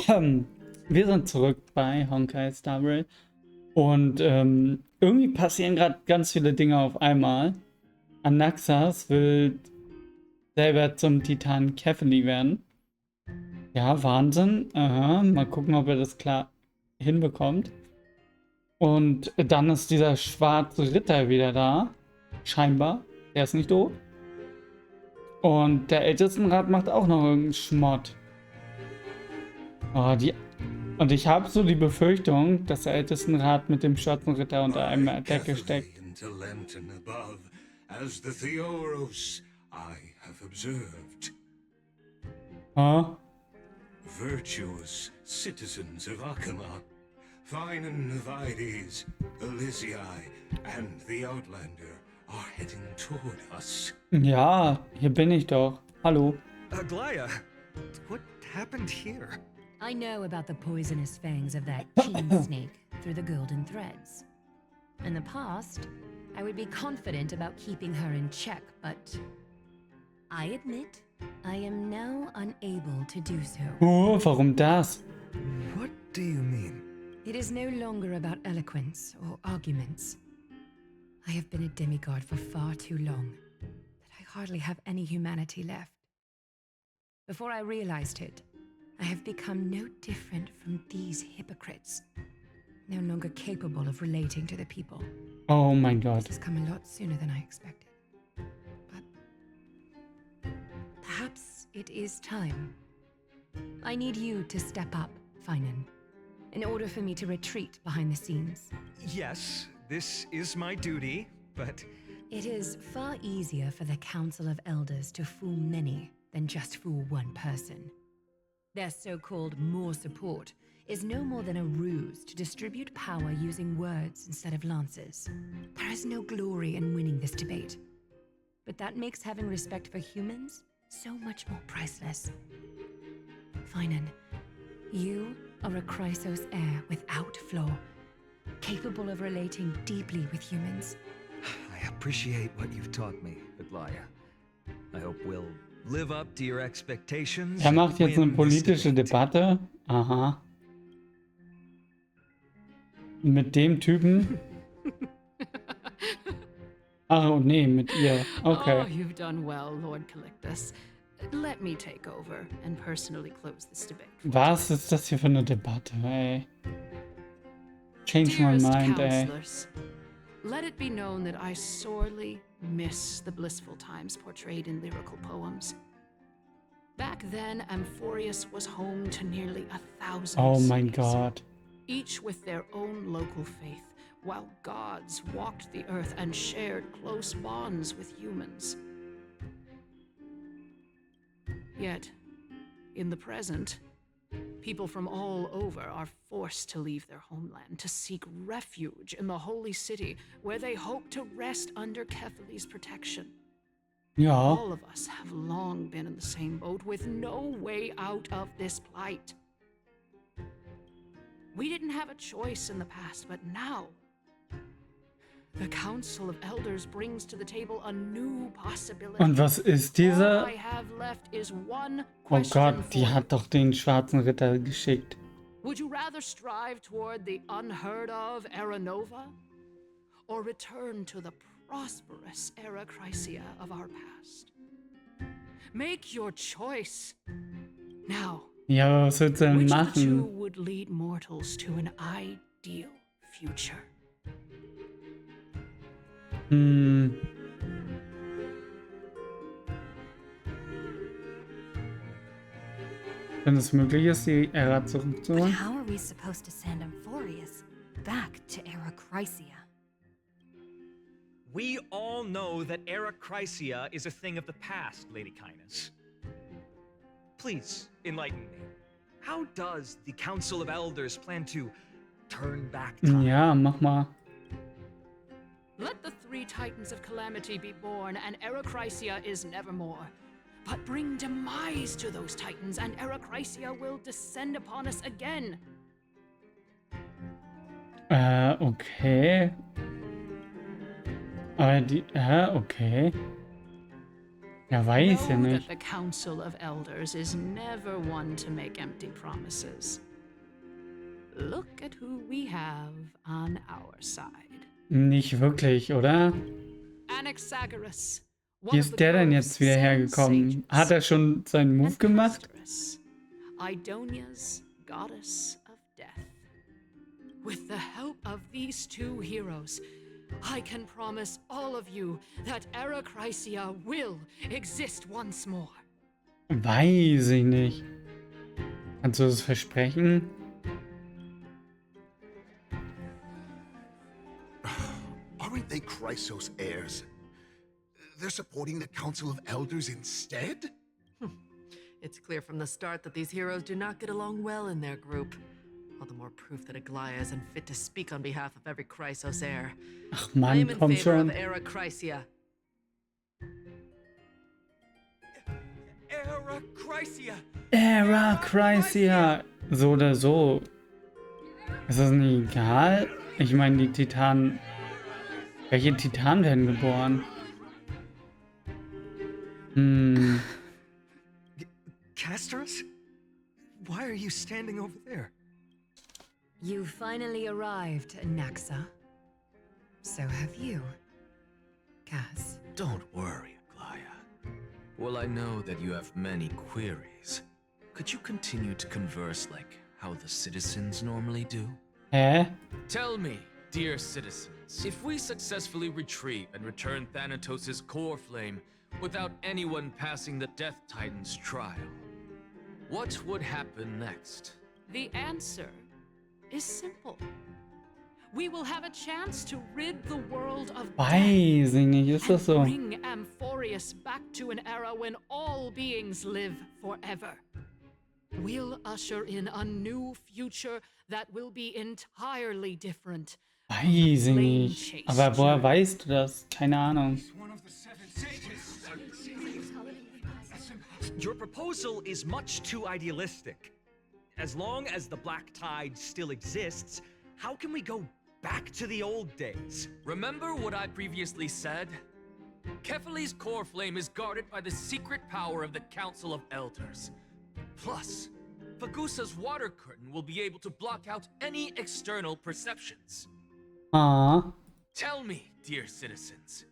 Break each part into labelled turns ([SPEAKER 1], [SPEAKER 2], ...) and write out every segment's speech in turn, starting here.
[SPEAKER 1] Wir sind zurück bei Honkai Star Rail und irgendwie passieren gerade ganz viele Dinge auf einmal. Anaxas will selber zum Titan Käfeli werden. Ja, Wahnsinn. Aha, mal gucken, ob er das klar hinbekommt. Und dann ist dieser schwarze Ritter wieder da. Scheinbar. Der ist nicht tot. Und der Ältestenrat macht auch noch irgendeinen Schmott. Oh, Und ich habe so die Befürchtung, dass der Ältestenrat mit dem schwarzen Ritter unter einer Decke steckt. Huh?
[SPEAKER 2] Virtuous citizens of Akama, fine Vides, Elysiae, and the Outlander are heading toward us.
[SPEAKER 1] Ja, hier bin ich doch. Hallo.
[SPEAKER 3] Aglaya, what happened here?
[SPEAKER 4] I know about the poisonous fangs of that keen snake through the golden threads. In the past, I would be confident about keeping her in check, but I admit I am now unable to do so.
[SPEAKER 1] Oh, warum das?
[SPEAKER 3] What do you mean?
[SPEAKER 4] It is no longer about eloquence or arguments. I have been a demigod for far too long that I hardly have any humanity left. Before I realized it, I have become no different from these hypocrites, no longer capable of relating to the people.
[SPEAKER 1] Oh mein Gott.
[SPEAKER 4] This has come a lot sooner than I expected. But perhaps it is time. I need you to step up, Finan, in order for me to retreat behind the scenes.
[SPEAKER 3] Yes, this is my duty, but...
[SPEAKER 4] It is far easier for the Council of Elders to fool many than just fool one person. Their so-called more support is no more than a ruse to distribute power using words instead of lances. There is no glory in winning this debate. But that makes having respect for humans so much more priceless. Finan, you are a Chrysos heir without flaw, capable of relating deeply with humans.
[SPEAKER 3] I appreciate what you've taught me, Aglaya. I hope we'll live up to your expectations.
[SPEAKER 1] Er macht jetzt eine politische Debatte. Aha. Mit dem Typen? Ach, nee, mit ihr. Okay.
[SPEAKER 5] Oh, you've done well, Lord Calictus. Let me take over and personally close this debate.
[SPEAKER 1] Was ist das hier für eine Debatte, ey? Change my
[SPEAKER 5] Dearest
[SPEAKER 1] mind, ey.
[SPEAKER 5] counselors, let it be known that I sorely miss the blissful times portrayed in lyrical poems. Back then, Amphorius was home to nearly 1,000
[SPEAKER 1] Oh mein
[SPEAKER 5] cities,
[SPEAKER 1] Gott.
[SPEAKER 5] each with their own local faith, while gods walked the earth and shared close bonds with humans. Yet, in the present, people from all over are forced to leave their homeland to seek refuge in the holy city, where they hope to rest under Kefali's protection.
[SPEAKER 1] Ja.
[SPEAKER 5] All of us have long been in the same boat with no way out of this plight. We didn't have a choice in the past, but now the Council of Elders brings to the table a new possibility.
[SPEAKER 1] Und was ist
[SPEAKER 5] All
[SPEAKER 1] diese?
[SPEAKER 5] I have left is one
[SPEAKER 1] Oh
[SPEAKER 5] question
[SPEAKER 1] Gott, die
[SPEAKER 5] for you.
[SPEAKER 1] hat doch den schwarzen Ritter geschickt.
[SPEAKER 5] Would you rather strive toward the unheard of Era Nova, or return to the prosperous Era Chrysia of our past? Make your choice. Now,
[SPEAKER 1] Ja, was wird sie denn
[SPEAKER 5] which of the two
[SPEAKER 1] machen?
[SPEAKER 5] would lead mortals to an ideal future?
[SPEAKER 1] Hm. Wenn es möglich ist, die Ära
[SPEAKER 6] But
[SPEAKER 1] zurückzuholen.
[SPEAKER 6] how are we supposed to send Amphorius back to Era Chrysia?
[SPEAKER 7] We all know that Era Chrysia is a thing of the past, Lady Kindness. Please, enlighten me. How does the Council of Elders plan to turn back time?
[SPEAKER 1] Ja, mach mal.
[SPEAKER 5] Let the three titans of calamity be born, and Era Chrysia is nevermore. But bring demise to those titans, and Era Chrysia will descend upon us again.
[SPEAKER 1] Okay. Aber die, okay. Ja, weiß ja
[SPEAKER 5] Know
[SPEAKER 1] nicht.
[SPEAKER 5] that the Council of Elders is never one to make empty promises. Look at who we have on our side.
[SPEAKER 1] Nicht wirklich, oder?
[SPEAKER 5] Anaxagoras.
[SPEAKER 1] Wie ist der denn jetzt wieder hergekommen? Hat er schon seinen Move gemacht?
[SPEAKER 5] Idonia's goddess of death. With the help of these two heroes, I can promise all of you that Era Chrysia will exist once more.
[SPEAKER 1] Weiß ich nicht. Kannst du das versprechen?
[SPEAKER 8] Aren't they Chrysos heirs? They're supporting the Council of Elders instead?
[SPEAKER 9] It's clear from the start that these heroes do not get along well in their group. All the more proof that Aglaya is unfit to speak on behalf of every Chrysos heir.
[SPEAKER 1] Ach
[SPEAKER 9] I
[SPEAKER 1] Mann,
[SPEAKER 9] am in
[SPEAKER 1] komm
[SPEAKER 9] favor
[SPEAKER 1] schon.
[SPEAKER 9] of Era Chrysia.
[SPEAKER 7] Era Chrysia!
[SPEAKER 1] Era Chrysia. So oder so. Ist das nicht egal? Ich meine, die Titanen... Welche Titanen werden geboren?
[SPEAKER 3] Castorus? Why are you standing over there?
[SPEAKER 4] You finally arrived, Anaxa. So have you, Cass.
[SPEAKER 10] Don't worry, Aglaya. Well, I know that you have many queries. Could you continue to converse like how the citizens normally do?
[SPEAKER 1] Hä?
[SPEAKER 10] Tell me, dear citizens, if we successfully retrieve and return Thanatos' core flame without anyone passing the Death Titan's trial, what would happen next?
[SPEAKER 5] The answer is simple. We will have a chance to rid the world of death
[SPEAKER 1] Weiß ich nicht, ist das
[SPEAKER 5] and
[SPEAKER 1] so?
[SPEAKER 5] bring Amphorius back to an era when all beings live forever. We'll usher in a new future that will be entirely different.
[SPEAKER 1] Weiß ich nicht. Aber woher weißt du das? Keine Ahnung.
[SPEAKER 7] Your proposal is much too idealistic. As long as the Black Tide still exists, how can we go back to the old days?
[SPEAKER 10] Remember what I previously said? Kefali's core flame is guarded by the secret power of the Council of Elders. Plus, Fagusa's water curtain will be able to block out any external perceptions.
[SPEAKER 1] Ah.
[SPEAKER 10] Tell me, dear citizens,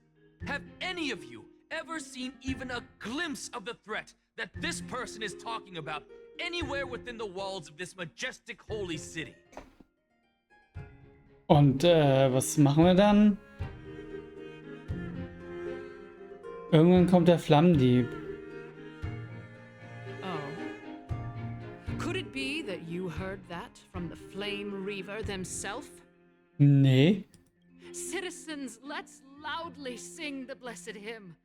[SPEAKER 10] have any of you ever seen even a glimpse of the threat that this person is talking about anywhere within the walls of this majestic holy city?
[SPEAKER 1] Und was machen wir dann? Irgendwann kommt der Flammendieb.
[SPEAKER 5] Oh. Could it be that you heard that from the Flame Reaver themselves?
[SPEAKER 1] Nee.
[SPEAKER 5] Citizens, let's loudly sing the blessed hymn.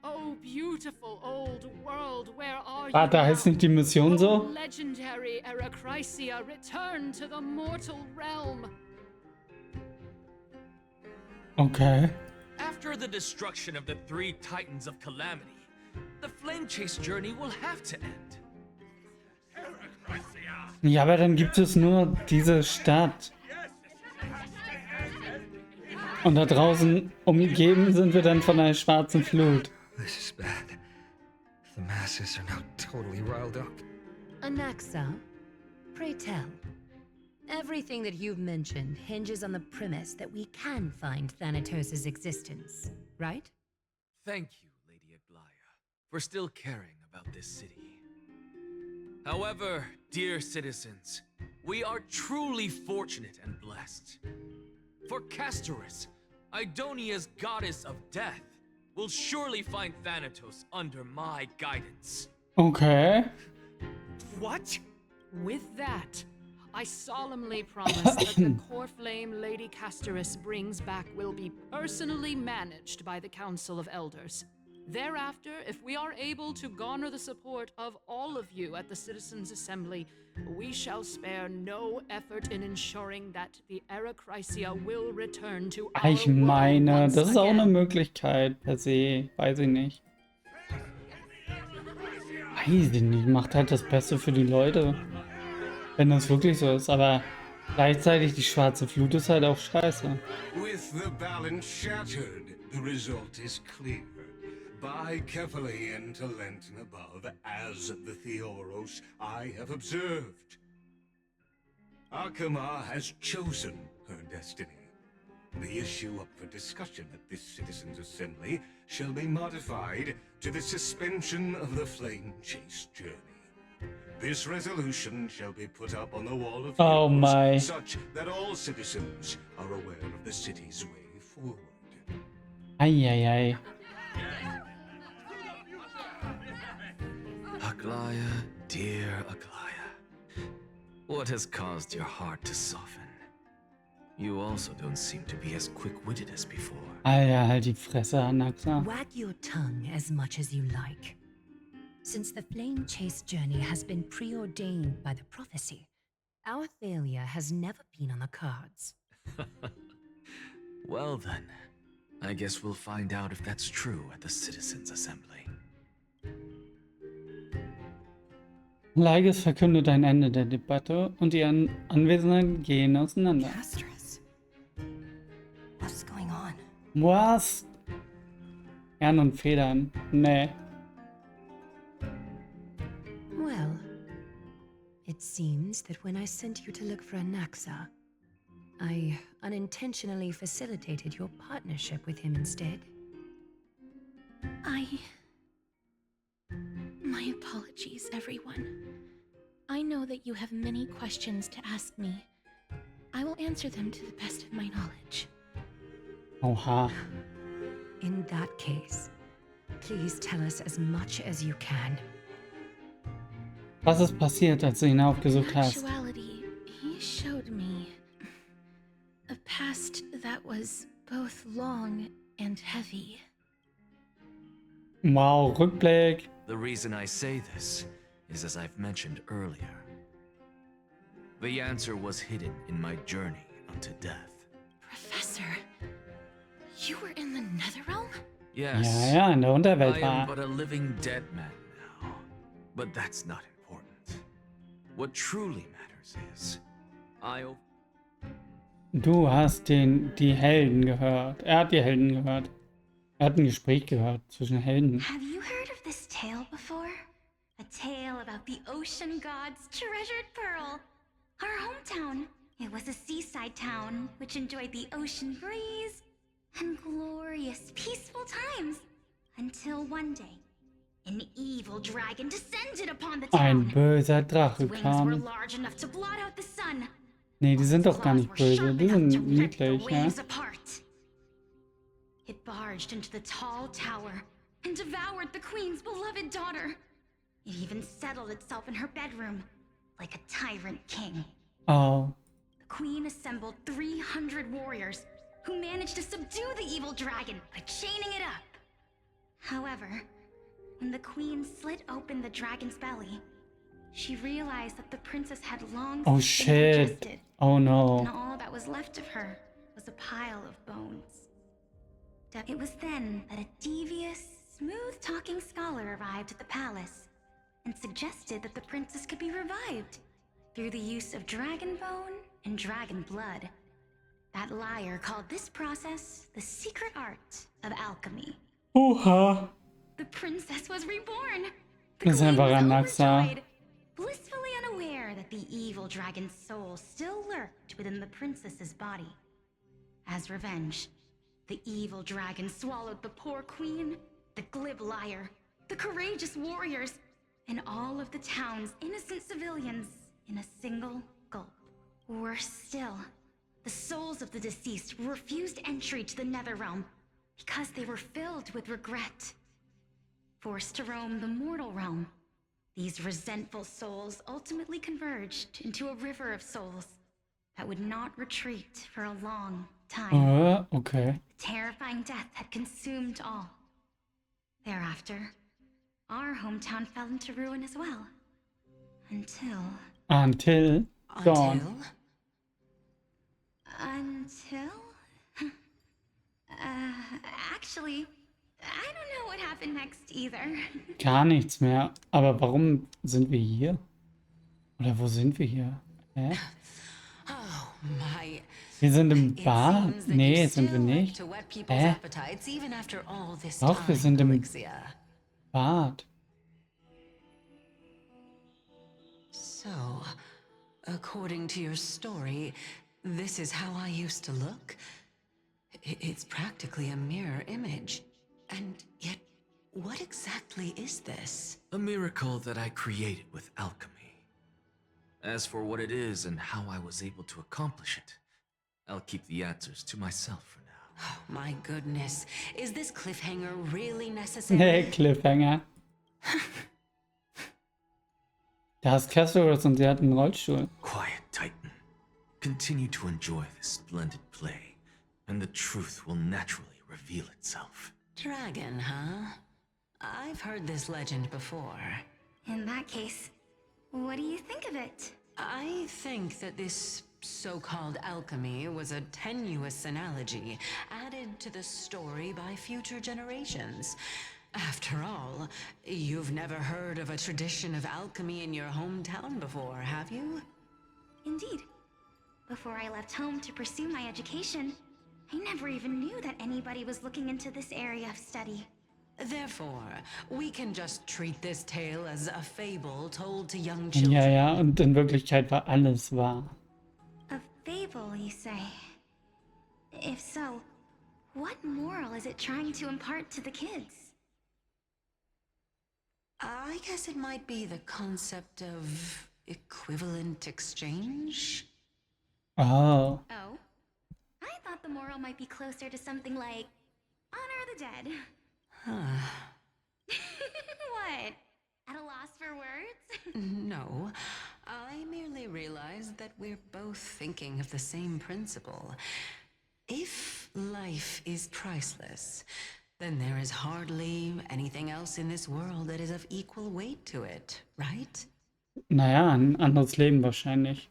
[SPEAKER 5] Oh, beautiful old world, where are you
[SPEAKER 1] Da heißt
[SPEAKER 5] now?
[SPEAKER 1] nicht die Mission
[SPEAKER 5] Oh,
[SPEAKER 1] so?
[SPEAKER 5] legendary Era Chrysia, return to the mortal realm.
[SPEAKER 1] Okay.
[SPEAKER 10] After the destruction of the three Titans of Calamity, the Flame Chase journey will have to end.
[SPEAKER 1] Ja, aber dann gibt es nur diese Stadt. Und da draußen umgeben sind wir dann von einer schwarzen Flut.
[SPEAKER 3] This is bad. The masses are now totally riled up.
[SPEAKER 4] Anaxa, pray tell. Everything that you've mentioned hinges on the premise that we can find Thanatos' existence, right?
[SPEAKER 10] Thank you, Lady Aglaya, for still caring about this city. However, dear citizens, we are truly fortunate and blessed. For Castorus, Idonia's goddess of death, will surely find Thanatos under my guidance.
[SPEAKER 1] Okay.
[SPEAKER 7] What?
[SPEAKER 5] With that, I solemnly promise that the core flame Lady Castorus brings back will be personally managed by the Council of Elders. Thereafter, if we are able to garner the support of all of you at the Citizens' Assembly, we shall spare no effort in ensuring that the Era Chrysia will return to our
[SPEAKER 1] Ich
[SPEAKER 5] world
[SPEAKER 1] meine,
[SPEAKER 5] once
[SPEAKER 1] das ist auch eine
[SPEAKER 5] again.
[SPEAKER 1] Möglichkeit per se. Weiß ich nicht. Weiß ich nicht. Macht halt das Beste für die Leute. Wenn das wirklich so ist. Aber gleichzeitig die schwarze Flut ist halt auch scheiße.
[SPEAKER 2] With the balance shattered, the result is clear. Buy carefully into Lent and above, as the Theoros I have observed. Akama has chosen her destiny. The issue up for discussion at this citizens' assembly shall be modified to the suspension of the flame chase journey. This resolution shall be put up on the wall of heroes, such that all citizens are aware of the city's way forward.
[SPEAKER 1] Eieiei.
[SPEAKER 3] Aglaya, dear Aglaya, what has caused your heart to soften? You also don't seem to be as quick-witted as before.
[SPEAKER 1] Alter, halt die Fresse, Anaxa.
[SPEAKER 4] Wag your tongue as much as you like. Since the flame chase journey has been preordained by the prophecy, our failure has never been on the cards.
[SPEAKER 3] Well then, I guess we'll find out if that's true at the Citizens' Assembly.
[SPEAKER 1] Leiges verkündet ein Ende der Debatte und die Anwesenden gehen auseinander.
[SPEAKER 6] What's going on?
[SPEAKER 1] Was? Herren und Federn? Nee.
[SPEAKER 4] Well, it seems that when I sent you to look for Anaxa, I unintentionally facilitated your partnership with him instead.
[SPEAKER 11] My apologies, everyone. I know that you have many questions to ask me. I will answer them to the best of my knowledge.
[SPEAKER 1] Oha.
[SPEAKER 4] In that case, please tell us as much as you can.
[SPEAKER 1] Was ist passiert, als du ihn aufgesucht
[SPEAKER 11] In
[SPEAKER 1] hast?
[SPEAKER 11] actuality, he showed me a past that was both long and heavy.
[SPEAKER 1] Wow, Rückblick.
[SPEAKER 3] The reason I say this is as I've mentioned earlier. The answer was hidden in my journey unto death.
[SPEAKER 11] Professor, you were in the Netherrealm?
[SPEAKER 3] Yes.
[SPEAKER 1] Ja, in der Unterwelt
[SPEAKER 3] I
[SPEAKER 1] war.
[SPEAKER 3] am but a living dead man now. But that's not important. What truly matters is,
[SPEAKER 1] Du hast die Helden gehört. Er hat die Helden gehört. Er hat ein Gespräch gehört zwischen Helden.
[SPEAKER 6] Have you heard of this tale before? A tale about the ocean god's treasured pearl. Our hometown. It was a seaside town which enjoyed the ocean breeze and glorious, peaceful times. Until one day, an evil dragon descended upon the town.
[SPEAKER 1] Ein böser Drache
[SPEAKER 6] Its wings were
[SPEAKER 1] kam.
[SPEAKER 6] large enough to blot out the sun.
[SPEAKER 1] Nee, die sind doch gar nicht böse. Die sind niedlich, ja.
[SPEAKER 6] It barged into the tall tower and devoured the queen's beloved daughter. It even settled itself in her bedroom like a tyrant king.
[SPEAKER 1] Oh.
[SPEAKER 6] The queen assembled 300 warriors who managed to subdue the evil dragon by chaining it up. However, when the queen slit open the dragon's belly, she realized that the princess had long
[SPEAKER 1] Oh
[SPEAKER 6] since been
[SPEAKER 1] shit.
[SPEAKER 6] digested,
[SPEAKER 1] Oh
[SPEAKER 6] and
[SPEAKER 1] no.
[SPEAKER 6] all that was left of her was a pile of bones. It was then that a devious, smooth-talking scholar arrived at the palace and suggested that the princess could be revived through the use of dragon bone and dragon blood. That liar called this process the secret art of alchemy.
[SPEAKER 1] Oha.
[SPEAKER 6] The princess was reborn. The
[SPEAKER 1] Das ist
[SPEAKER 6] queen
[SPEAKER 1] einfach
[SPEAKER 6] was
[SPEAKER 1] Anaxa.
[SPEAKER 6] overjoyed, blissfully unaware that the evil dragon's soul still lurked within the princess's body. As revenge, the evil dragon swallowed the poor queen, the glib liar, the courageous warriors, and all of the town's innocent civilians in a single gulp. Worse still, the souls of the deceased refused entry to the Netherrealm because they were filled with regret. Forced to roam the mortal realm, these resentful souls ultimately converged into a river of souls that would not retreat for a long time.
[SPEAKER 1] Okay.
[SPEAKER 6] Terrifying death had consumed all. Thereafter, our hometown fell into ruin as well. Until...
[SPEAKER 1] Gone.
[SPEAKER 6] Actually, I don't know what happened next either.
[SPEAKER 1] Gar nichts mehr. Aber warum sind wir hier? Oder wo sind wir hier? Hä?
[SPEAKER 9] Oh, My...
[SPEAKER 1] Wir sind im
[SPEAKER 9] It
[SPEAKER 1] Bad?
[SPEAKER 9] seems that
[SPEAKER 1] Nee,
[SPEAKER 9] you
[SPEAKER 1] sind wir
[SPEAKER 9] still like
[SPEAKER 1] nicht.
[SPEAKER 9] to whet people's
[SPEAKER 1] Hä?
[SPEAKER 9] appetites even after all this
[SPEAKER 1] Doch, wir
[SPEAKER 9] time,
[SPEAKER 1] sind im
[SPEAKER 9] Elixir.
[SPEAKER 1] Bad.
[SPEAKER 9] So, according to your story, this is how I used to look? It's practically a mirror image. And yet, what exactly is this?
[SPEAKER 3] A miracle that I created with alchemy. As for what it is and how I was able to accomplish it, I'll keep the answers to myself for now.
[SPEAKER 9] Oh, my goodness. Is this cliffhanger really necessary?
[SPEAKER 1] Nee, Cliffhanger. Da ist Castorus und sie hat einen Rollstuhl.
[SPEAKER 3] Quiet, Titan. Continue to enjoy this splendid play, and the truth will naturally reveal itself.
[SPEAKER 9] Dragon, huh? I've heard this legend before.
[SPEAKER 6] In that case, what do you think of it?
[SPEAKER 9] I think that this so-called alchemy was a tenuous analogy added to the story by future generations. After all, you've never heard of a tradition of alchemy in your hometown before, have you?
[SPEAKER 6] Indeed. Before I left home to pursue my education, I never even knew that anybody was looking into this area of study.
[SPEAKER 9] Therefore, we can just treat this tale as a fable told to young children.
[SPEAKER 1] Ja, ja, und in Wirklichkeit war alles wahr.
[SPEAKER 6] A fable, you say? If so, what moral is it trying to impart to the kids?
[SPEAKER 9] I guess it might be the concept of equivalent exchange?
[SPEAKER 1] Oh.
[SPEAKER 6] Oh? I thought the moral might be closer to something like honor the dead. What? At a loss for words?
[SPEAKER 9] No, I merely realized that we're both thinking of the same principle. If life is priceless, then there is hardly anything else in this world that is of equal weight to it, right?
[SPEAKER 1] Naja, ein anderes Leben wahrscheinlich.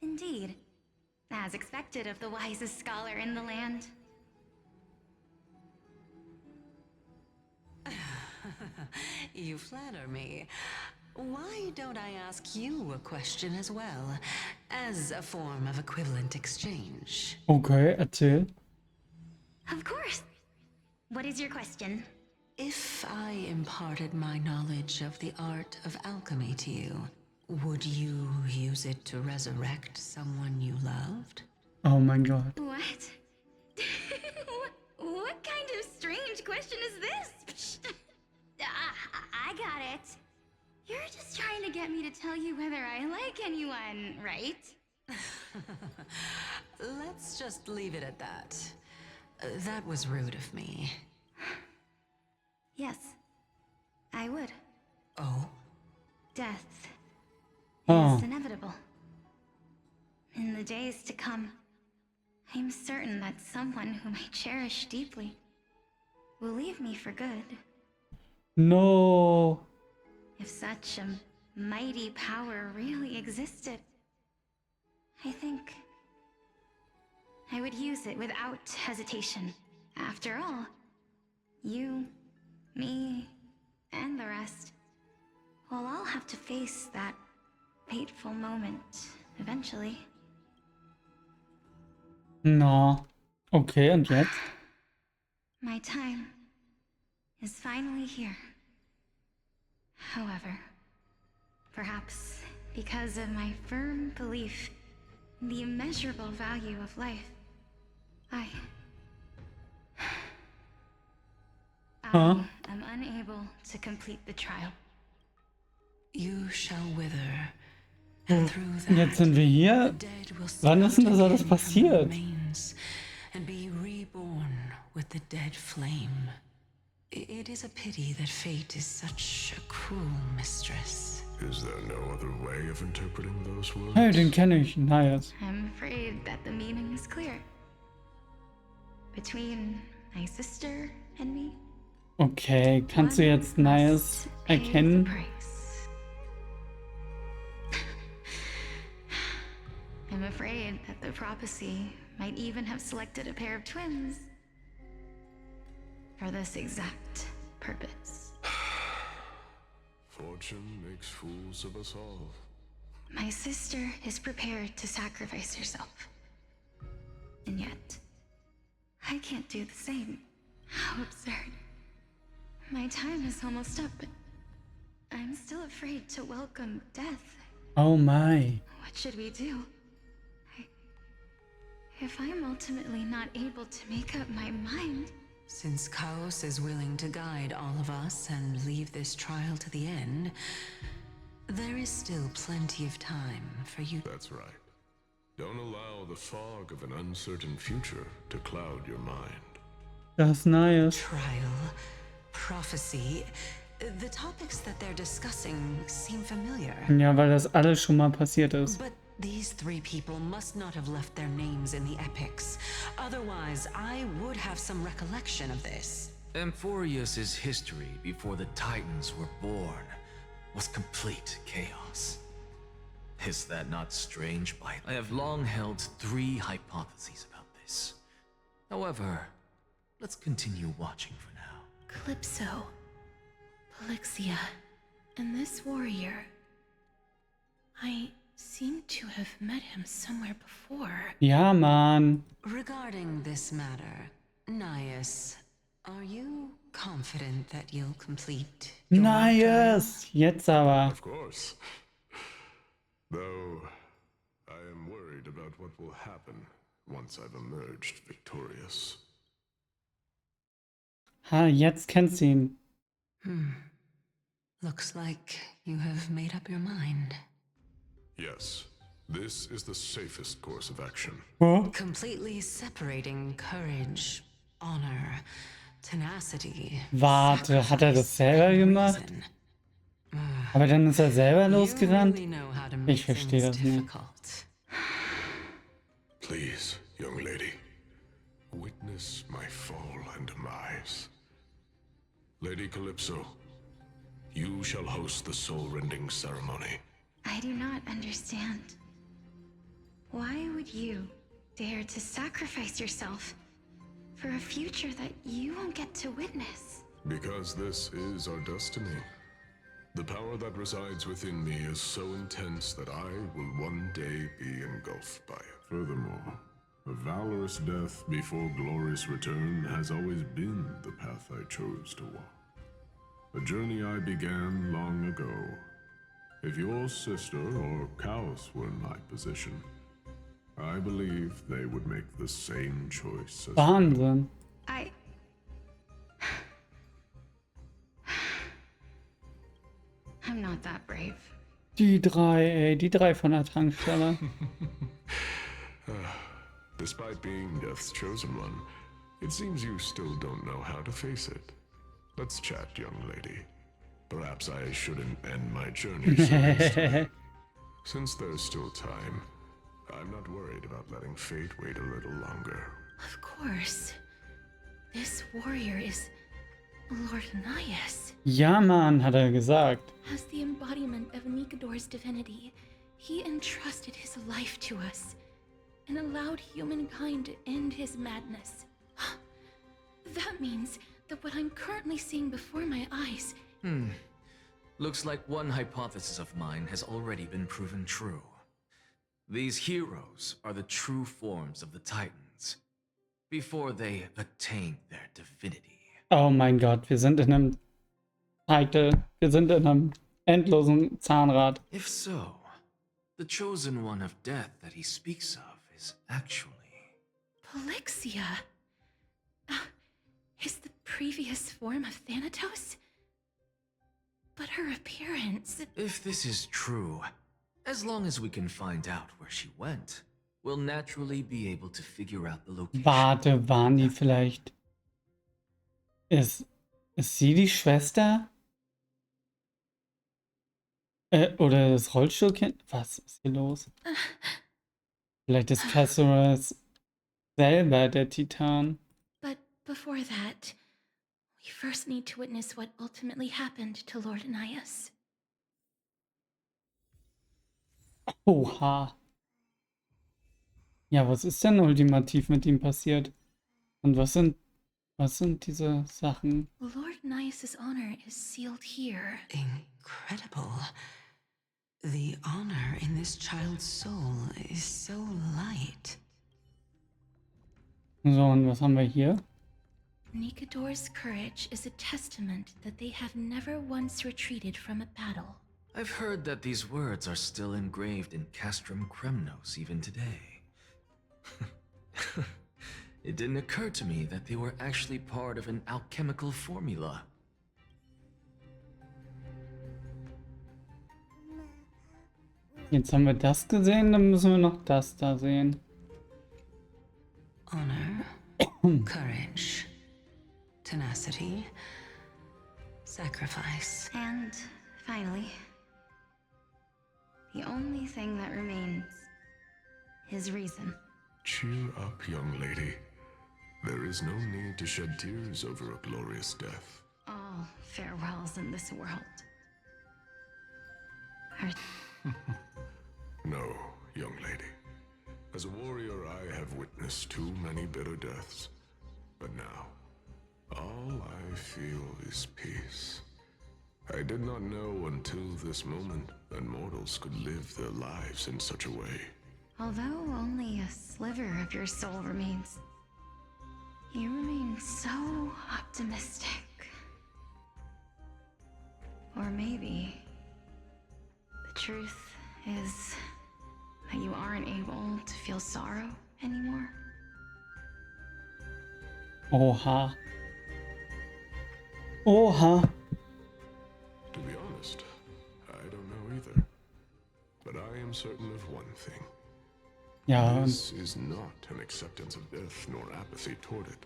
[SPEAKER 6] Indeed. As expected of the wisest scholar in the land.
[SPEAKER 9] You flatter me. Why don't I ask you a question as well, as a form of equivalent exchange?
[SPEAKER 1] Okay, erzähl.
[SPEAKER 6] Of course. What is your question?
[SPEAKER 9] If I imparted my knowledge of the art of alchemy to you, would you use it to resurrect someone you loved?
[SPEAKER 1] Oh mein Gott.
[SPEAKER 6] What? What kind of strange question is this? I got it. You're just trying to get me to tell you whether I like anyone, right?
[SPEAKER 9] Let's just leave it at that. That was rude of me.
[SPEAKER 6] Yes, I would.
[SPEAKER 9] Oh?
[SPEAKER 6] Death
[SPEAKER 1] Oh.
[SPEAKER 6] is inevitable. In the days to come, I'm certain that someone whom I cherish deeply will leave me for good.
[SPEAKER 1] No.
[SPEAKER 6] If such a mighty power really existed, I think I would use it without hesitation. After all, you, me, and the rest will all have to face that fateful moment eventually.
[SPEAKER 1] No. Okay, und jetzt?
[SPEAKER 6] My time is finally here. However, perhaps because of my firm belief in the immeasurable value of life, I am unable to complete the trial.
[SPEAKER 9] You shall wither, and through that,
[SPEAKER 1] Jetzt sind wir hier.
[SPEAKER 9] the dead will
[SPEAKER 1] Wann ist denn das alles
[SPEAKER 9] sprout again from the
[SPEAKER 1] passiert?
[SPEAKER 9] remains and be reborn with the dead flame. It is a pity that fate is such a cruel mistress.
[SPEAKER 8] Is there no other way of interpreting those words?
[SPEAKER 1] Hey, den kenne ich. Nice.
[SPEAKER 6] I'm afraid that the meaning is clear. Between my sister and me,
[SPEAKER 1] Okay, kannst du jetzt Nice
[SPEAKER 6] pay the
[SPEAKER 1] erkennen?
[SPEAKER 6] price. I'm afraid that the prophecy might even have selected a pair of twins for this exact purpose.
[SPEAKER 8] Fortune makes fools of us all.
[SPEAKER 6] My sister is prepared to sacrifice herself. And yet, I can't do the same. How absurd. My time is almost up, but I'm still afraid to welcome death.
[SPEAKER 1] Oh my.
[SPEAKER 6] What should we do? If I'm ultimately not able to make up my mind...
[SPEAKER 9] Since Chaos is willing to guide all of us and leave this trial to the end, there is still plenty of time for you.
[SPEAKER 12] That's right. Don't allow the fog of an uncertain future to cloud your mind.
[SPEAKER 1] Das ist nice.
[SPEAKER 9] Trial, prophecy, the topics that they're discussing seem familiar.
[SPEAKER 1] Ja, weil das alles schon mal passiert ist.
[SPEAKER 9] But these three people must not have left their names in the epics. Otherwise, I would have some recollection of this.
[SPEAKER 10] Amphorius' history before the Titans were born was complete chaos. Is that not strange? I have long held 3 hypotheses about this. However, let's continue watching for now.
[SPEAKER 11] Calypso, Polixia, and this warrior. I seem to have met him somewhere before.
[SPEAKER 1] Ja, Mann.
[SPEAKER 9] Regarding this matter, Nias, are you confident that you'll complete your
[SPEAKER 1] Nice. Jetzt aber.
[SPEAKER 12] Of course. Though, I am worried about what will happen once I've emerged victorious.
[SPEAKER 1] Ha, jetzt kennst du ihn.
[SPEAKER 9] Looks like you have made up your mind.
[SPEAKER 12] Yes, this is the safest course of action.
[SPEAKER 1] Oh.
[SPEAKER 9] Completely separating courage, honor, tenacity.
[SPEAKER 1] Warte, hat er das selber gemacht?
[SPEAKER 9] reason.
[SPEAKER 1] Aber dann ist er selber losgerannt?
[SPEAKER 9] You really know how to make
[SPEAKER 1] Ich verstehe
[SPEAKER 9] things
[SPEAKER 1] das nicht.
[SPEAKER 9] difficult.
[SPEAKER 12] Please, young lady, witness my fall and demise. Lady Calypso, you shall host the soul-rending ceremony.
[SPEAKER 6] I do not understand. Why would you dare to sacrifice yourself for a future that you won't get to witness?
[SPEAKER 12] Because this is our destiny. The power that resides within me is so intense that I will one day be engulfed by it. Furthermore, a valorous death before glorious return has always been the path I chose to walk. A journey I began long ago. If your sister or Chaos were in my position, I believe they would make the same choice as
[SPEAKER 1] Wahnsinn.
[SPEAKER 6] I'm not that brave.
[SPEAKER 1] Die drei von der Tankstelle.
[SPEAKER 12] Despite being Death's chosen one, it seems you still don't know how to face it. Let's chat, young lady. Perhaps I shouldn't end my journey so instantly. Since there's still time, I'm not worried about letting fate wait a little longer.
[SPEAKER 11] Of course. This warrior is Lord Nias.
[SPEAKER 1] Ja, Mann, hat er gesagt.
[SPEAKER 11] As the embodiment of Nikador's divinity, he entrusted his life to us and allowed humankind to end his madness. That means that what I'm currently seeing before my eyes...
[SPEAKER 10] Looks like one hypothesis of mine has already been proven true. These heroes are the true forms of the Titans, before they attain their divinity.
[SPEAKER 1] Oh mein Gott, wir sind in einem Cycle. Wir sind in einem endlosen Zahnrad.
[SPEAKER 10] If so, the chosen one of death that he speaks of is actually...
[SPEAKER 11] Polixia? Is the previous form of Thanatos? But her appearance...
[SPEAKER 10] If this is true, as long as we can find out where she went, we'll naturally be able to figure out the location.
[SPEAKER 1] Warte, waren die vielleicht... Ist sie die Schwester? Oder das Rollstuhlkind? Was ist hier los? Vielleicht ist Casseras selber der Titan.
[SPEAKER 11] But before that, we first need to witness what ultimately happened to Lord Nias.
[SPEAKER 1] Oha. Ja, was ist denn ultimativ mit ihm passiert? Und was sind diese Sachen?
[SPEAKER 11] Lord Nias' honor is sealed here.
[SPEAKER 9] Incredible. The honor in this child's soul is so light.
[SPEAKER 1] So, und was haben wir hier?
[SPEAKER 11] Nikador's courage is a testament that they have never once retreated from a battle.
[SPEAKER 3] I've heard that these words are still engraved in Castrum Kremnos even today. It didn't occur to me that they were actually part of an alchemical formula.
[SPEAKER 1] Jetzt haben wir das gesehen, dann müssen wir noch das da sehen.
[SPEAKER 9] Honor, courage, tenacity, sacrifice.
[SPEAKER 6] And finally, the only thing that remains is reason.
[SPEAKER 12] Cheer up, young lady. There is no need to shed tears over a glorious death.
[SPEAKER 6] All farewells in this world are...
[SPEAKER 12] No, young lady. As a warrior, I have witnessed too many bitter deaths. But now, all I feel is peace. I did not know until this moment that mortals could live their lives in such a way.
[SPEAKER 6] Although only a sliver of your soul remains, you remain so optimistic. Or maybe the truth is that you aren't able to feel sorrow anymore.
[SPEAKER 1] Oha. Oha.
[SPEAKER 12] To be honest, I don't know either. But I am certain of one thing.
[SPEAKER 1] Ja.
[SPEAKER 12] This is not an acceptance of death nor apathy toward it.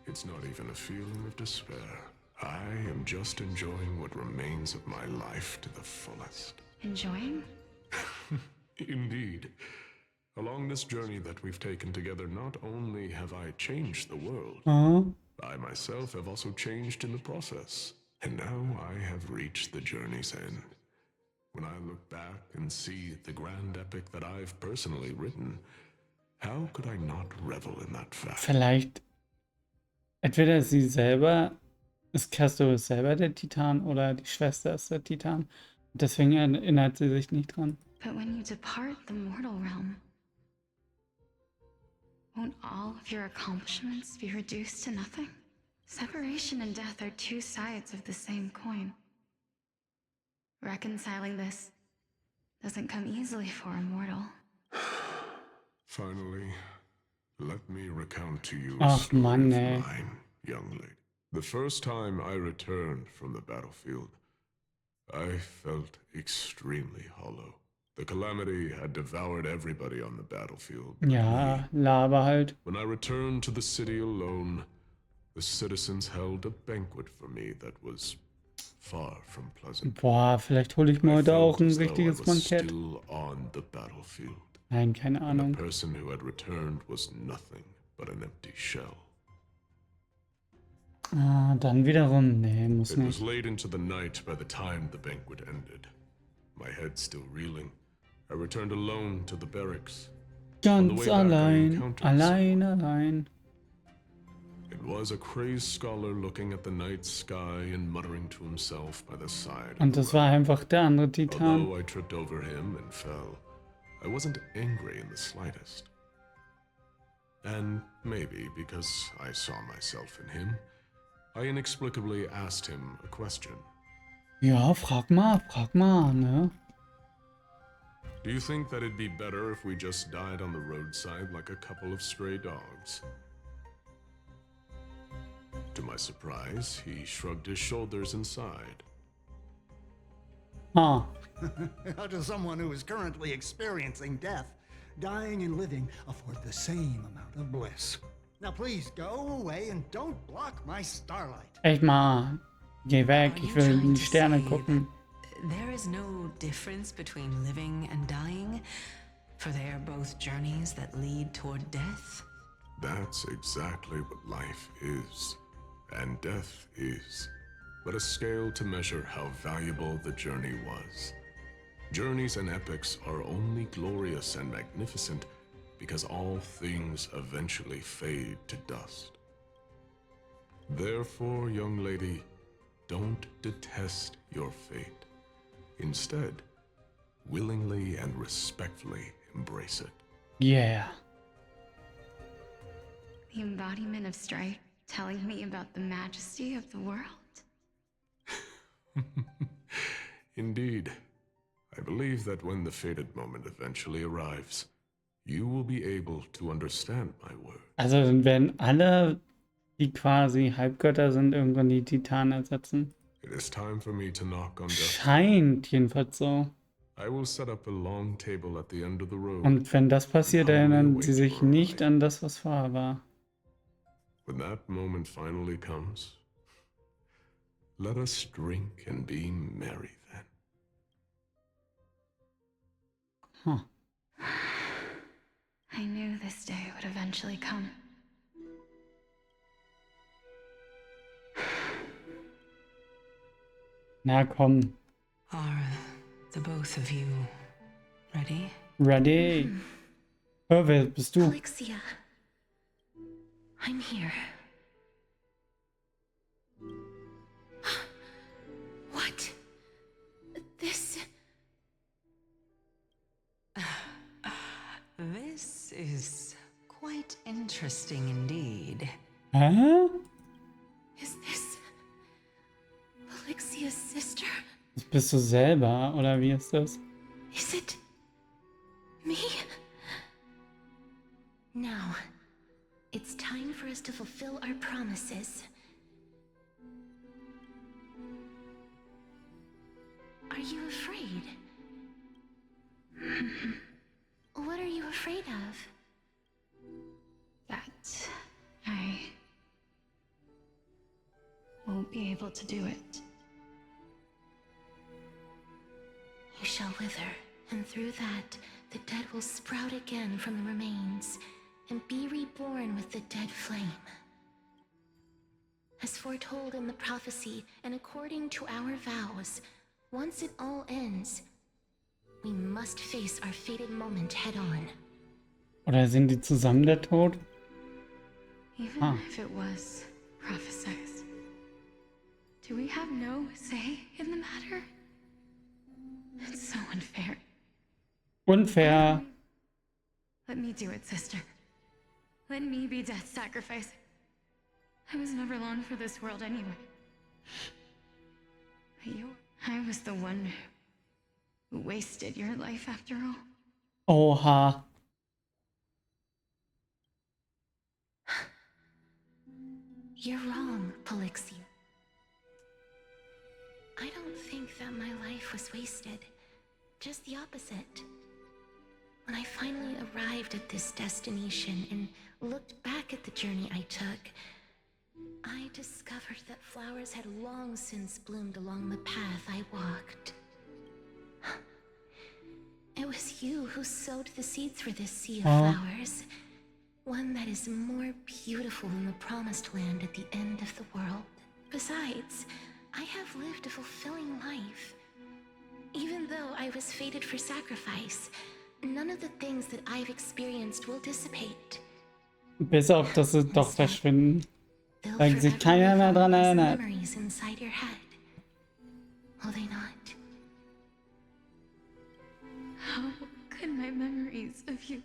[SPEAKER 12] It's not even a feeling of despair. I am just enjoying what remains of my life to the fullest.
[SPEAKER 6] Enjoying?
[SPEAKER 12] Indeed. Along this journey that we've taken together, not only have I changed the world, I myself have also changed in the process. And now I have reached the journey's end. When I look back and see the grand epic that I've personally written, how could I not revel in that fact?
[SPEAKER 1] Vielleicht entweder sie selber, ist Castor selber der Titan oder die Schwester ist der Titan. Deswegen erinnert sie sich nicht dran.
[SPEAKER 6] But when you depart the mortal realm, won't all of your accomplishments be reduced to nothing? Separation and death are two sides of the same coin. Reconciling this doesn't come easily for a mortal.
[SPEAKER 12] Finally, let me recount to you a
[SPEAKER 1] Ach,
[SPEAKER 12] story
[SPEAKER 1] Mann,
[SPEAKER 12] of
[SPEAKER 1] ey.
[SPEAKER 12] mine, young lady. The first time I returned from the battlefield, I felt extremely hollow. The calamity had devoured everybody on the battlefield.
[SPEAKER 1] Ja, Lava halt.
[SPEAKER 12] When I returned to the city alone, the citizens held a banquet for me that was far from pleasant.
[SPEAKER 1] Boah, vielleicht hole ich mir heute auch ein
[SPEAKER 12] As though I
[SPEAKER 1] richtiges
[SPEAKER 12] was
[SPEAKER 1] Bankett.
[SPEAKER 12] still on the battlefield.
[SPEAKER 1] Nein, keine
[SPEAKER 12] And the
[SPEAKER 1] Ahnung.
[SPEAKER 12] person who had returned was nothing but an empty shell.
[SPEAKER 1] Ah, dann wiederum. Nee, muss
[SPEAKER 12] It was
[SPEAKER 1] nicht.
[SPEAKER 12] late into the night by the time the banquet ended. My head still reeling, I returned alone to the barracks.
[SPEAKER 1] Ganz allein. Allein.
[SPEAKER 12] It was a crazed scholar looking at the night sky and muttering to himself by the side.
[SPEAKER 1] Und das war einfach der andere Titan.
[SPEAKER 12] Although I tripped over him and fell, I wasn't angry in the slightest. And maybe because I saw myself in him, I inexplicably asked him a question.
[SPEAKER 1] Ja, frag mal, ne?
[SPEAKER 12] Do you think that it'd be better if we just died on the roadside like a couple of stray dogs? To my surprise, he shrugged his shoulders and sighed.
[SPEAKER 1] Ah,
[SPEAKER 13] How does someone who is currently experiencing death, dying and living, afford the same amount of bliss? Now please go away and don't block my starlight.
[SPEAKER 1] echt mal. Geh weg, ich will in die Sterne gucken.
[SPEAKER 9] There is no difference between living and dying, for they are both journeys that lead toward death.
[SPEAKER 12] That's exactly what life is, and death is, but a scale to measure how valuable the journey was. Journeys and epics are only glorious and magnificent because all things eventually fade to dust. Therefore, young lady, don't detest your fate. Instead, willingly and respectfully embrace it.
[SPEAKER 1] Yeah.
[SPEAKER 6] The embodiment of strife, telling me about the majesty of the world.
[SPEAKER 12] Indeed. I believe that when the fated moment eventually arrives, you will be able to understand my word.
[SPEAKER 1] Also dann werden alle, die quasi Halbgötter sind, irgendwann die Titanen ersetzen.
[SPEAKER 12] It is time for me to knock on death.
[SPEAKER 1] Scheint jedenfalls so.
[SPEAKER 12] I will set up a long table at the end of the road.
[SPEAKER 1] Und wenn das passiert, erinnern sie sich nicht an das, was vorher war.
[SPEAKER 12] When that moment finally comes, let us drink and be merry then.
[SPEAKER 1] Huh.
[SPEAKER 6] I knew this day would eventually come.
[SPEAKER 1] Na komm.
[SPEAKER 9] Are the both of you ready?
[SPEAKER 1] Ready. Wer bist du?
[SPEAKER 11] Alexia. I'm here. What? This...
[SPEAKER 9] This is quite interesting indeed.
[SPEAKER 1] Hä?
[SPEAKER 11] Is this... Alexia's sister?
[SPEAKER 1] Das bist du selber, oder wie ist das?
[SPEAKER 11] Is it... me? Now, it's time for us to fulfill our promises. Are you afraid? What are you afraid of?
[SPEAKER 6] That I won't be able to do it.
[SPEAKER 11] You shall wither, and through that, the dead will sprout again from the remains, and be reborn with the dead flame. As foretold in the prophecy, and according to our vows, once it all ends, we must face our fated moment head-on.
[SPEAKER 1] Oder sind die zusammen der Tod?
[SPEAKER 6] Even if it was prophesized, do we have no say in the matter? It's so unfair.
[SPEAKER 1] Unfair.
[SPEAKER 6] Let me do it, sister. Let me be death's sacrifice. I was never long for this world anyway. But I was the one who wasted your life after all.
[SPEAKER 1] Oha.
[SPEAKER 11] You're wrong, Polixia. I don't think that my life was wasted. Just the opposite. When I finally arrived at this destination and looked back at the journey I took, I discovered that flowers had long since bloomed along the path I walked. It was you who sowed the seeds for this sea of flowers. One that is more beautiful than the promised land at the end of the world. Besides, I have lived a fulfilling life. Even though I was fated for sacrifice, none of the things that I've experienced will dissipate.
[SPEAKER 1] Bis auf, dass sie doch verschwinden. Weil sich keiner mehr dran erinnert.
[SPEAKER 11] Memories inside your head. Will they not?
[SPEAKER 6] How could my memories of you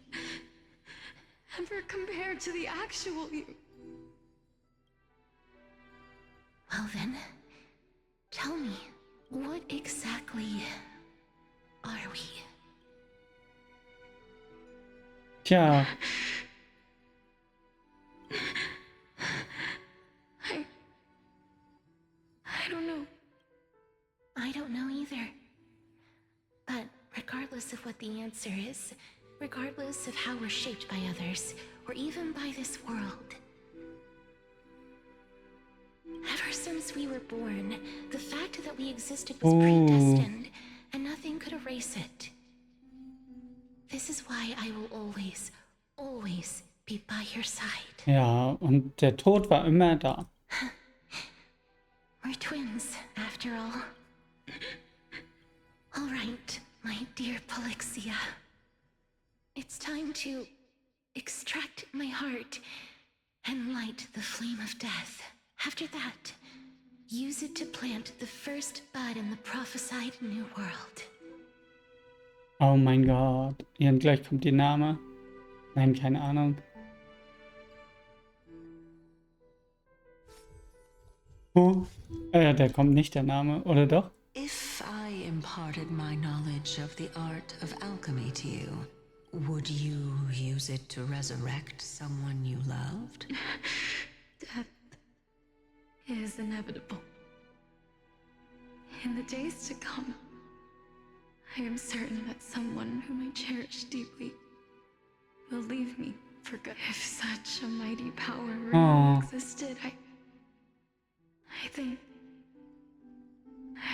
[SPEAKER 6] ever compare to the actual you?
[SPEAKER 11] Well then, tell me, what exactly are we?
[SPEAKER 1] Tja.
[SPEAKER 11] I don't know. I don't know either. But regardless of what the answer is, regardless of how we're shaped by others, or even by this world, ever since we were born, the fact that we existed was predestined, and nothing could erase it. This is why I will always, always be by your side.
[SPEAKER 1] Ja, und der Tod war immer da.
[SPEAKER 11] We're twins, after all. All right, my dear Polixia. It's time to extract my heart and light the flame of death. After that, use it to plant the first bud in the prophesied new world.
[SPEAKER 1] Oh mein Gott. Ja, und gleich kommt die Name. Nein, keine Ahnung. Oh. Da kommt nicht der Name, oder doch?
[SPEAKER 9] If I imparted my knowledge of the art of alchemy to you, would you use it to resurrect someone you loved?
[SPEAKER 11] Death is inevitable. In the days to come, I am certain that someone whom I cherish deeply will leave me for good. If such a mighty power really existed, I think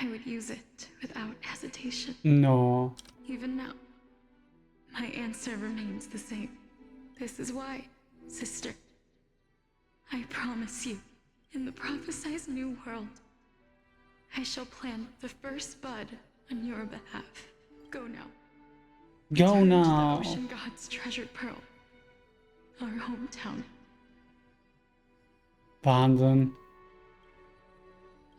[SPEAKER 11] I would use it without hesitation.
[SPEAKER 1] No.
[SPEAKER 11] Even now, my answer remains the same. This is why, sister, I promise you, in the prophesized new world, I shall plant the first bud on your behalf. Go now.
[SPEAKER 1] Go
[SPEAKER 11] Return
[SPEAKER 1] now.
[SPEAKER 11] to the ocean god's treasured pearl, our hometown.
[SPEAKER 1] Wahnsinn.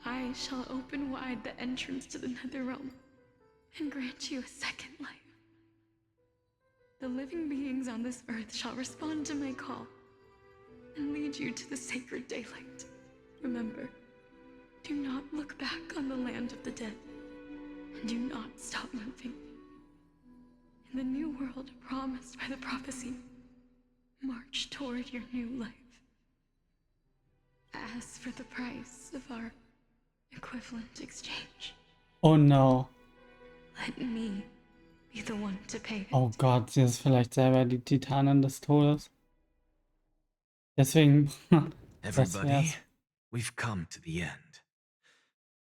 [SPEAKER 11] I shall open wide the entrance to the nether realm and grant you a second life. The living beings on this earth shall respond to my call and lead you to the sacred daylight. Remember, do not look back on the land of the dead, and do not stop moving. In the new world promised by the prophecy, march toward your new life. As for the price of our equivalent exchange,
[SPEAKER 1] Oh no.
[SPEAKER 11] let me be the one to pay it.
[SPEAKER 1] Oh Gott, sie ist vielleicht selber die Titanin des Todes. Deswegen. Das
[SPEAKER 3] Everybody,
[SPEAKER 1] wär's.
[SPEAKER 3] we've come to the end.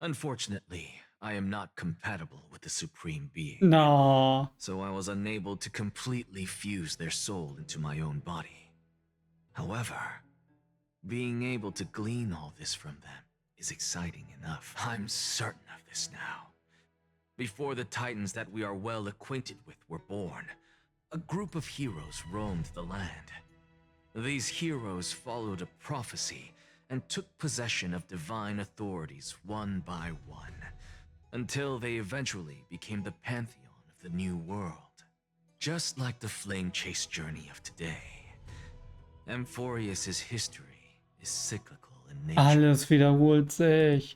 [SPEAKER 3] Unfortunately, I am not compatible with the Supreme Being.
[SPEAKER 1] No.
[SPEAKER 3] So I was unable to completely fuse their soul into my own body. However, being able to glean all this from them is exciting enough. I'm certain of this now. Before the Titans that we are well acquainted with were born, a group of heroes roamed the land. These heroes followed a prophecy and took possession of divine authorities one by one, until they eventually became the pantheon of the new world. Just like the flame chase journey of today, Amphorius's history is cyclical in nature.
[SPEAKER 1] Alles wiederholt sich.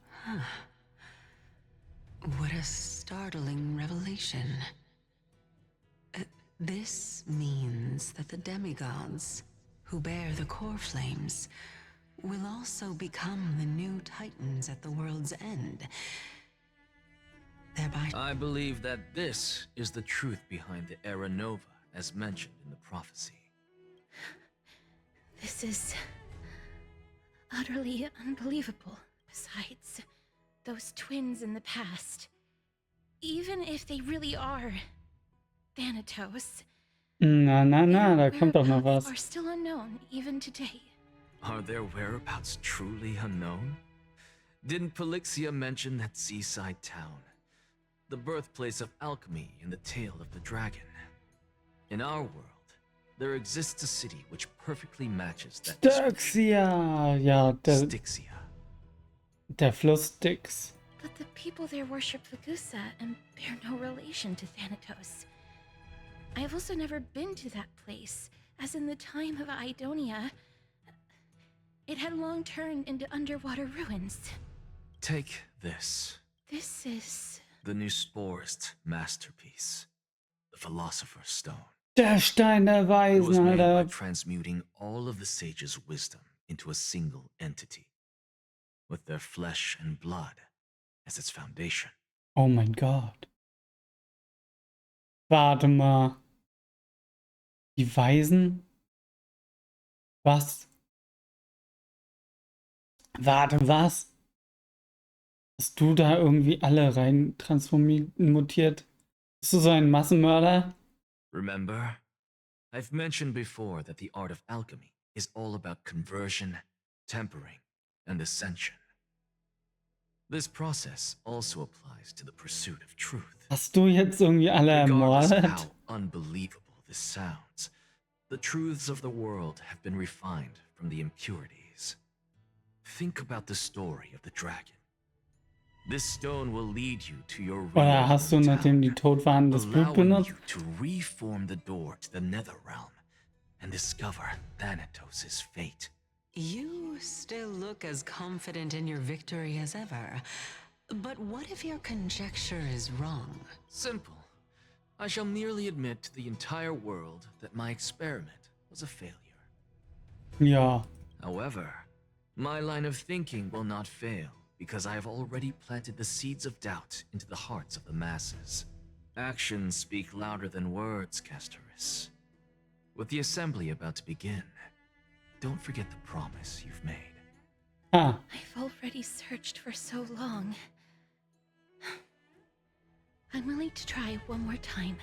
[SPEAKER 9] What a startling revelation. This means that the demigods, who bear the core flames, will also become the new titans at the world's end. Thereby,
[SPEAKER 3] I believe that this is the truth behind the Era Nova, as mentioned in the prophecy.
[SPEAKER 11] This is utterly unbelievable. Besides, those twins in the past, even if they really are Thanatos,
[SPEAKER 1] Na, da
[SPEAKER 11] their
[SPEAKER 1] kommt doch noch
[SPEAKER 11] whereabouts
[SPEAKER 1] was.
[SPEAKER 11] are still unknown even today.
[SPEAKER 3] Are their whereabouts truly unknown? Didn't Polixia mention that seaside town? The birthplace of alchemy in the tale of the dragon. In our world, there exists a city which perfectly matches that description.
[SPEAKER 1] Styxia. Ja,
[SPEAKER 3] Styxia.
[SPEAKER 1] der Fluss Styx.
[SPEAKER 11] But the people there worship Vagusa and bear no relation to Thanatos. I have also never been to that place, as in the time of Idonia, it had long turned into underwater ruins.
[SPEAKER 3] Take this.
[SPEAKER 11] This is...
[SPEAKER 3] The new Sporist masterpiece. The Philosopher's Stone.
[SPEAKER 1] Der Stein der
[SPEAKER 3] It was
[SPEAKER 1] Weisen,
[SPEAKER 3] made by
[SPEAKER 1] Alter.
[SPEAKER 3] transmuting all of the sages' wisdom into a single entity, with their flesh and blood as its foundation.
[SPEAKER 1] Oh mein Gott. Warte mal. Die Weisen? Was? Warte, was? Hast du da irgendwie alle rein transmutiert? Bist du so ein Massenmörder?
[SPEAKER 3] Remember? I've mentioned before that the art of alchemy is all about conversion, tempering, and ascension. This process also applies to the pursuit of truth.
[SPEAKER 1] Hast du jetzt irgendwie alle
[SPEAKER 3] Regardless of
[SPEAKER 1] ermordet?
[SPEAKER 3] how unbelievable this sounds, the truths of the world have been refined from the impurities. Think about the story of the dragon. This stone will lead you to your real
[SPEAKER 1] Oder hast du, nachdem die tot waren, das Blut
[SPEAKER 3] allowing
[SPEAKER 1] benutzt?
[SPEAKER 3] you to reform the door to the nether realm and discover Thanatos' fate.
[SPEAKER 9] You still look as confident in your victory as ever. But what if your conjecture is wrong?
[SPEAKER 3] Simple. I shall merely admit to the entire world that my experiment was a failure.
[SPEAKER 1] Ja.
[SPEAKER 3] However, my line of thinking will not fail because I have already planted the seeds of doubt into the hearts of the masses. Actions speak louder than words, Castoris. With the assembly about to begin, don't forget the promise you've made.
[SPEAKER 1] Ah.
[SPEAKER 11] I've already searched for so long. I'm willing to try one more time.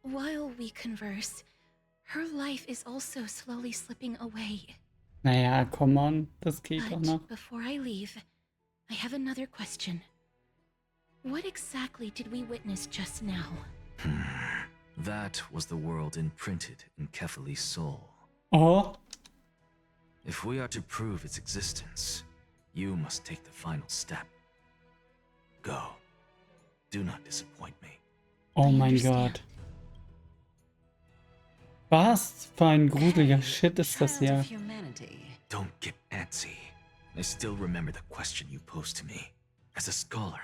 [SPEAKER 11] While we converse, her life is also slowly slipping away.
[SPEAKER 1] Naja, come on, das geht doch noch.
[SPEAKER 11] But before I leave, I have another question. What exactly did we witness just now?
[SPEAKER 3] That was the world imprinted in Kefali's soul.
[SPEAKER 1] Oh.
[SPEAKER 3] If we are to prove its existence, you must take the final step. Go. Do not disappoint me.
[SPEAKER 1] Oh mein Gott. Was für ein gruseliger Shit ist das hier?
[SPEAKER 3] Don't get antsy. I still remember the question you posed to me. As a scholar,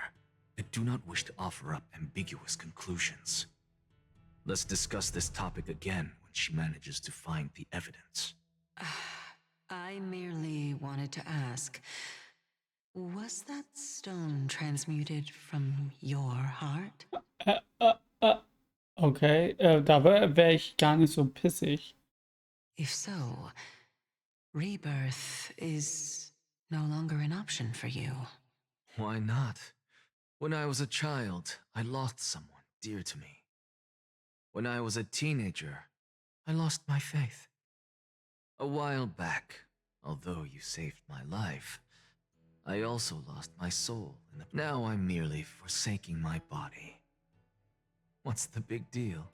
[SPEAKER 3] I do not wish to offer up ambiguous conclusions. Let's discuss this topic again when she manages to find the evidence.
[SPEAKER 9] I merely wanted to ask, was that stone transmuted from your heart?
[SPEAKER 1] Okay, da wäre ich gar nicht so pissig.
[SPEAKER 9] If so, rebirth is no longer an option for you.
[SPEAKER 3] Why not? When I was a child, I lost someone dear to me. When I was a teenager, I lost my faith. A while back, although you saved my life, I also lost my soul. Now I'm merely forsaking my body. What's the big deal?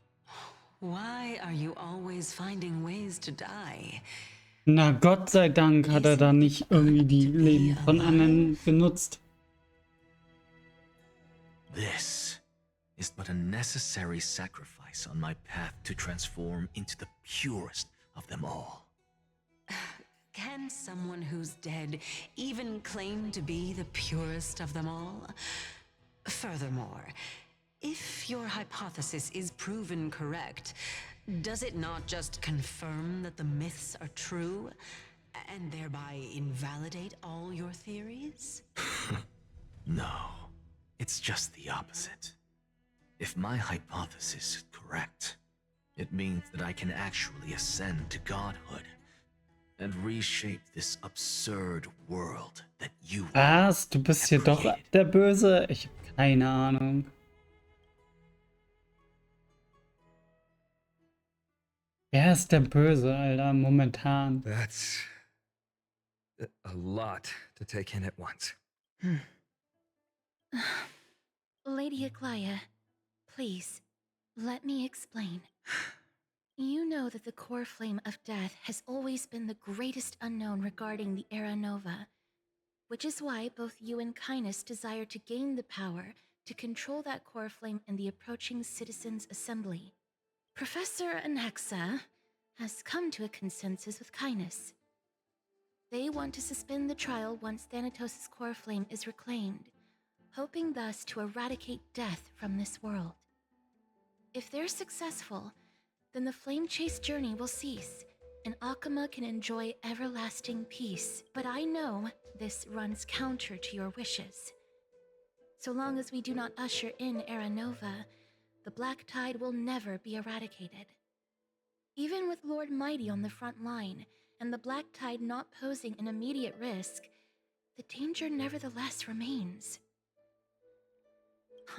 [SPEAKER 9] Why are you always finding ways to die?
[SPEAKER 1] Na, Gott sei Dank hat da nicht irgendwie die Leben von anderen genutzt.
[SPEAKER 3] This is but a necessary sacrifice on my path to transform into the purest of them all.
[SPEAKER 9] Can someone who's dead even claim to be the purest of them all? Furthermore, if your hypothesis is proven correct, does it not just confirm that the myths are true, and thereby invalidate all your theories?
[SPEAKER 3] No, it's just the opposite. If my hypothesis is correct, it means that I can actually ascend to godhood and reshape this absurd world that you
[SPEAKER 1] Was? Du bist hier doch der Böse? Ich habe keine Ahnung. Wer ist der Böse, Alter, momentan?
[SPEAKER 7] That's a lot to take in at once.
[SPEAKER 11] Lady Aglaya, please, let me explain. You know that the core flame of death has always been the greatest unknown regarding the Era Nova, which is why both you and Kindness desire to gain the power to control that core flame in the approaching Citizens' Assembly. Professor Anaxa has come to a consensus with Kindness. They want to suspend the trial once Thanatos' core flame is reclaimed, hoping thus to eradicate death from this world. If they're successful, then the flame chase journey will cease, and Akama can enjoy everlasting peace. But I know this runs counter to your wishes. So long as we do not usher in Era Nova, the Black Tide will never be eradicated. Even with Lord Mighty on the front line, and the Black Tide not posing an immediate risk, the danger nevertheless remains.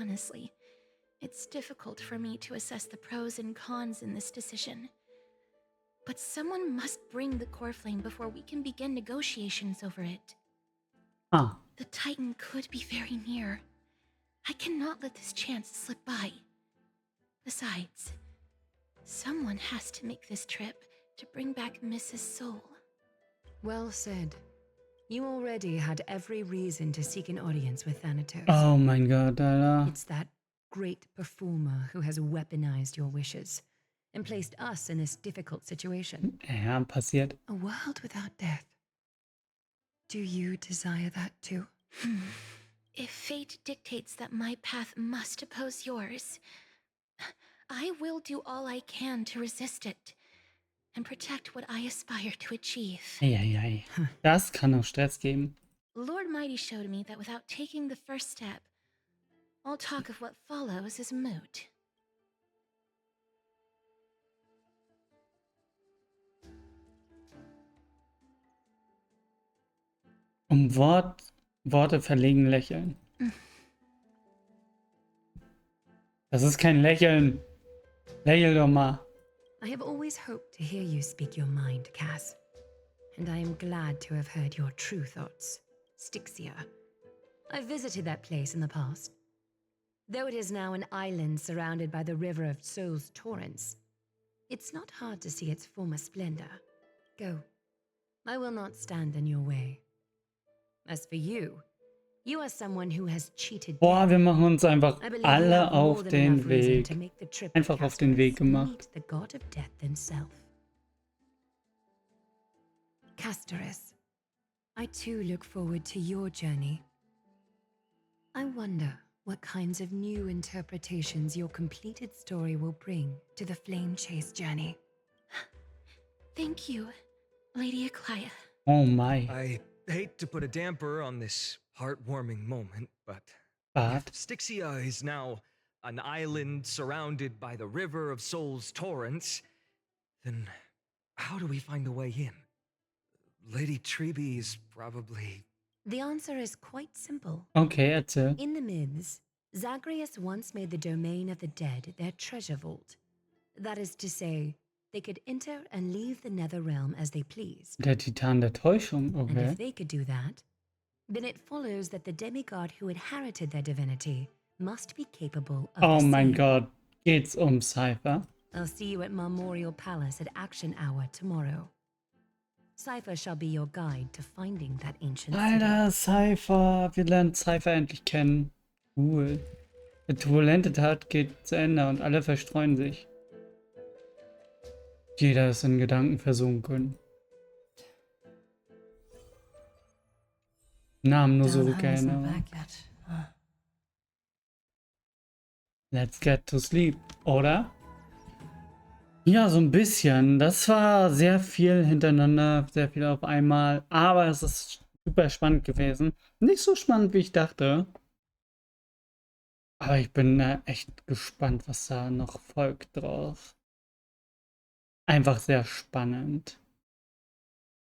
[SPEAKER 11] Honestly, it's difficult for me to assess the pros and cons in this decision. But someone must bring the core flame before we can begin negotiations over it. The Titan could be very near. I cannot let this chance slip by. Besides, someone has to make this trip to bring back Mrs. Soul.
[SPEAKER 4] Well said. You already had every reason to seek an audience with Thanatos.
[SPEAKER 1] Oh mein Gott, Alter.
[SPEAKER 4] It's that great performer who has weaponized your wishes and placed us in this difficult situation.
[SPEAKER 1] Ja, passiert.
[SPEAKER 4] A world without death. Do you desire that too?
[SPEAKER 11] If fate dictates that my path must oppose yours, I will do all I can to resist it and protect what I aspire to achieve.
[SPEAKER 1] Eieiei. Das kann auch Stress geben.
[SPEAKER 11] Lord Mighty showed me that without taking the first step, all talk of what follows is moot.
[SPEAKER 1] Worte verlegen Lächeln. Das ist kein Lächeln. Lächel doch mal.
[SPEAKER 4] I have always hoped to hear you speak your mind, Cass. And I am glad to have heard your true thoughts. Styxia. I visited that place in the past. Though it is now an island surrounded by the river of Souls torrents, it's not hard to see its former splendor. Go. I will not stand in your way. As for you, you are someone who has cheated.
[SPEAKER 1] Boah, wir machen uns einfach alle auf den Weg. Einfach auf den Weg gemacht.
[SPEAKER 4] The god of death himself. Castorus, I too look forward to your journey. I wonder what kinds of new interpretations your completed story will bring to the Flame Chase journey.
[SPEAKER 11] Thank you, Lady Aklia.
[SPEAKER 1] Oh my.
[SPEAKER 7] I hate to put a damper on this heartwarming moment, but if Styxia is now an island surrounded by the river of Souls torrents, then how do we find a way in? Lady Trebe is probably...
[SPEAKER 4] The answer is quite simple.
[SPEAKER 1] Okay, erzähl.
[SPEAKER 4] In the myths, Zagreus once made the domain of the dead their treasure vault. That is to say, they could enter and leave the nether realm as they pleased.
[SPEAKER 1] Der Titan der Täuschung,
[SPEAKER 4] And
[SPEAKER 1] okay.
[SPEAKER 4] if they could do that, then it follows that the demigod who inherited their divinity must be capable of
[SPEAKER 1] Oh
[SPEAKER 4] the
[SPEAKER 1] mein
[SPEAKER 4] same.
[SPEAKER 1] Gott, geht's um Cypher?
[SPEAKER 4] I'll see you at Marmorial Palace at Action Hour tomorrow. Cypher shall be your guide to finding that ancient city.
[SPEAKER 1] Alter, Cypher. Wir lernen Cypher endlich kennen. Cool. Der turbulente Tat geht zu Ende und alle verstreuen sich. Jeder ist in Gedanken versunken. Namen nur so Rückerinnerung. Let's get to sleep, oder? Ja, so ein bisschen. Das war sehr viel hintereinander, sehr viel auf einmal. Aber es ist super spannend gewesen. Nicht so spannend, wie ich dachte. Aber ich bin echt gespannt, was da noch folgt drauf. Einfach sehr spannend.